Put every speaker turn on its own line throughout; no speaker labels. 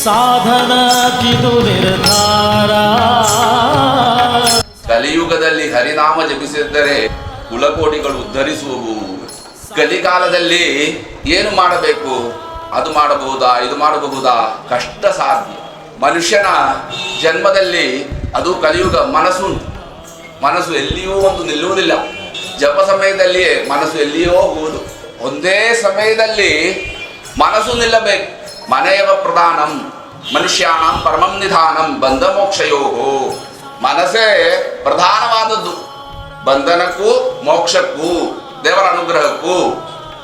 ಸಾಧನಕ್ಕಿದು ನಿರ್ಧಾರ.
ಕಲಿಯುಗದಲ್ಲಿ ಹರಿನಾಮ ಜಪಿಸಿದ್ದರೆ ಕುಲಕೋಟಿಗಳು ಉದ್ಧರಿಸುವವು. ಕಲಿಕಾಲದಲ್ಲಿ ಏನು ಮಾಡಬೇಕು, ಅದು ಮಾಡಬಹುದಾ, ಇದು ಮಾಡಬಹುದಾ, ಕಷ್ಟ ಸಾಧ್ಯ. ಮನುಷ್ಯನ ಜನ್ಮದಲ್ಲಿ ಅದು ಕಲಿಯುಗ ಮನಸ್ಸು ಎಲ್ಲಿಯೂ ಒಂದು ನಿಲ್ಲುವುದಿಲ್ಲ. ಜಪ ಸಮಯದಲ್ಲಿಯೇ ಮನಸ್ಸು ಎಲ್ಲಿಯೋ ಹೋಗುವುದು. ಒಂದೇ ಸಮಯದಲ್ಲಿ ಮನಸ್ಸು ನಿಲ್ಲಬೇಕು. ಮನೆಯವ ಪ್ರಧಾನಂ ಮನುಷ್ಯಾಣಂ ಪರಮಂ ನಿಧಾನಂ ಬಂಧ ಮೋಕ್ಷಯೋಹೋ. ಮನಸ್ಸೇ ಪ್ರಧಾನವಾದದ್ದು. ಬಂಧನಕ್ಕೂ ಮೋಕ್ಷಕ್ಕೂ ದೇವರ ಅನುಗ್ರಹಕ್ಕೂ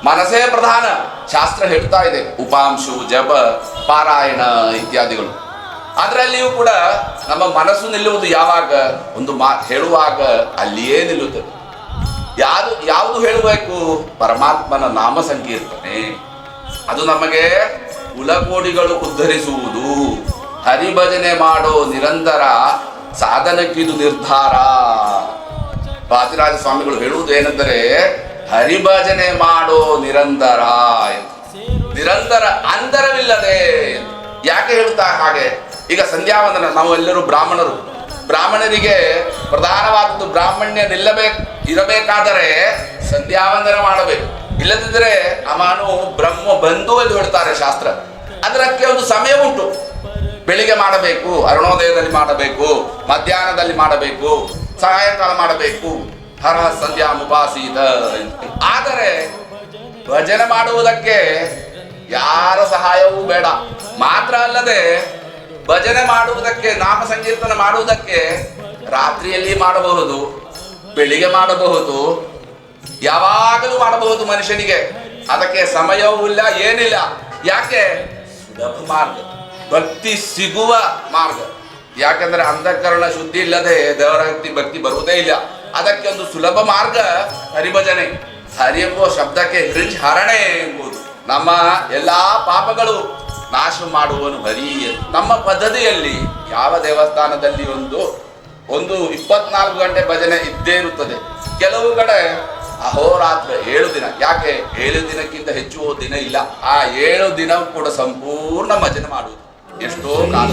ಮನಸ್ಸೇ ಪ್ರಧಾನ. ಶಾಸ್ತ್ರ ಹೇಳ್ತಾ ಇದೆ, ಉಪಾಂಶು, ಜಪ, ಪಾರಾಯಣ ಇತ್ಯಾದಿಗಳು. ಅದರಲ್ಲಿಯೂ ಕೂಡ ನಮ್ಮ ಮನಸ್ಸು ನಿಲ್ಲುವುದು ಯಾವಾಗ? ಒಂದು ಹೇಳುವಾಗ ಅಲ್ಲಿಯೇ ನಿಲ್ಲುತ್ತದೆ. ಯಾವುದು ಹೇಳಬೇಕು? ಪರಮಾತ್ಮನ ನಾಮ ಸಂಕೀರ್ತನೆ. ಅದು ನಮಗೆ ಕುಲಕೋಟಿಗಳು ಉದ್ಧರಿಸುವುದು. ಹರಿಭಜನೆ ಮಾಡೋ ನಿರಂತರ ಸಾಧನಕ್ಕಿದು ನಿರ್ಧಾರ. ವಾದಿರಾಜ ಸ್ವಾಮಿಗಳು ಹೇಳುವುದು ಏನೆಂದರೆ, ಹರಿಭಜನೆ ಮಾಡೋ ನಿರಂತರ. ನಿರಂತರ ಅಂತರವಿಲ್ಲದೆ. ಯಾಕೆ ಹೇಳ್ತಾ ಹಾಗೆ? ಈಗ ಸಂಧ್ಯಾವಂದನ, ನಾವು ಎಲ್ಲರೂ ಬ್ರಾಹ್ಮಣರಿಗೆ ಪ್ರಧಾನವಾದದ್ದು ಬ್ರಾಹ್ಮಣ್ಯ ಇರಬೇಕಾದರೆ ಸಂಧ್ಯಾವಂದನ ಮಾಡಬೇಕು. ಇಲ್ಲದಿದ್ದರೆ ಅವನು ಬ್ರಹ್ಮ ಬಂಧು ಎಂದು ಹೇಳ್ತಾರೆ ಶಾಸ್ತ್ರ. ಅದಕ್ಕೆ ಒಂದು ಸಮಯ ಉಂಟು. ಬೆಳಿಗ್ಗೆ ಮಾಡಬೇಕು, ಅರುಣೋದಯದಲ್ಲಿ ಮಾಡಬೇಕು, ಮಧ್ಯಾಹ್ನದಲ್ಲಿ ಮಾಡಬೇಕು, ಸಾಯಂಕಾಲ ಮಾಡಬೇಕು. ಹರ ಸಂಧ್ಯಾ ಮುಪಾಸೀತ. ಆದರೆ ಭಜನೆ ಮಾಡುವುದಕ್ಕೆ ಯಾರ ಸಹಾಯವೂ ಬೇಡ. ಮಾತ್ರ ಅಲ್ಲದೆ ಭಜನೆ ಮಾಡುವುದಕ್ಕೆ, ನಾಮ ಸಂಕೀರ್ತನ ಮಾಡುವುದಕ್ಕೆ ರಾತ್ರಿಯಲ್ಲಿ ಮಾಡಬಹುದು, ಬೆಳಿಗ್ಗೆ ಮಾಡಬಹುದು, ಯಾವಾಗಲೂ ಮಾಡಬಹುದು ಮನುಷ್ಯನಿಗೆ. ಅದಕ್ಕೆ ಸಮಯವೂ ಇಲ್ಲ, ಏನಿಲ್ಲ. ಯಾಕೆ? ಸುಲಭ ಮಾರ್ಗ, ಭಕ್ತಿ ಸಿಗುವ ಮಾರ್ಗ. ಯಾಕಂದ್ರೆ ಅಂತಃಕರಣ ಶುದ್ಧಿ ಇಲ್ಲದೆ ದೇವರ ಭಕ್ತಿ ಬರುವುದೇ ಇಲ್ಲ. ಅದಕ್ಕೆ ಒಂದು ಸುಲಭ ಮಾರ್ಗ ಹರಿಭಜನೆ. ಹರಿ ಎಂಬುವ ಶಬ್ದಕ್ಕೆ ಹೃಜ್ ಹರಣೆ ಎಂಬುದು. ನಮ್ಮ ಎಲ್ಲಾ ಪಾಪಗಳು ನಾಶ ಮಾಡುವನು ಹರಿ. ನಮ್ಮ ಪದ್ಧತಿಯಲ್ಲಿ ಯಾವ ದೇವಸ್ಥಾನದಲ್ಲಿ ಒಂದು 24 ಗಂಟೆ ಭಜನೆ ಇದ್ದೇ ಇರುತ್ತದೆ. ಕೆಲವು ಕಡೆ ಅಹೋರಾತ್ರ 7 ದಿನ. ಯಾಕೆ? 7 ದಿನಕ್ಕಿಂತ ಹೆಚ್ಚು ದಿನ ಇಲ್ಲ. ಆ 7 ದಿನ ಕೂಡ ಸಂಪೂರ್ಣ ಭಜನೆ ಮಾಡುವುದು. ಎಷ್ಟೋ ಕಾಲ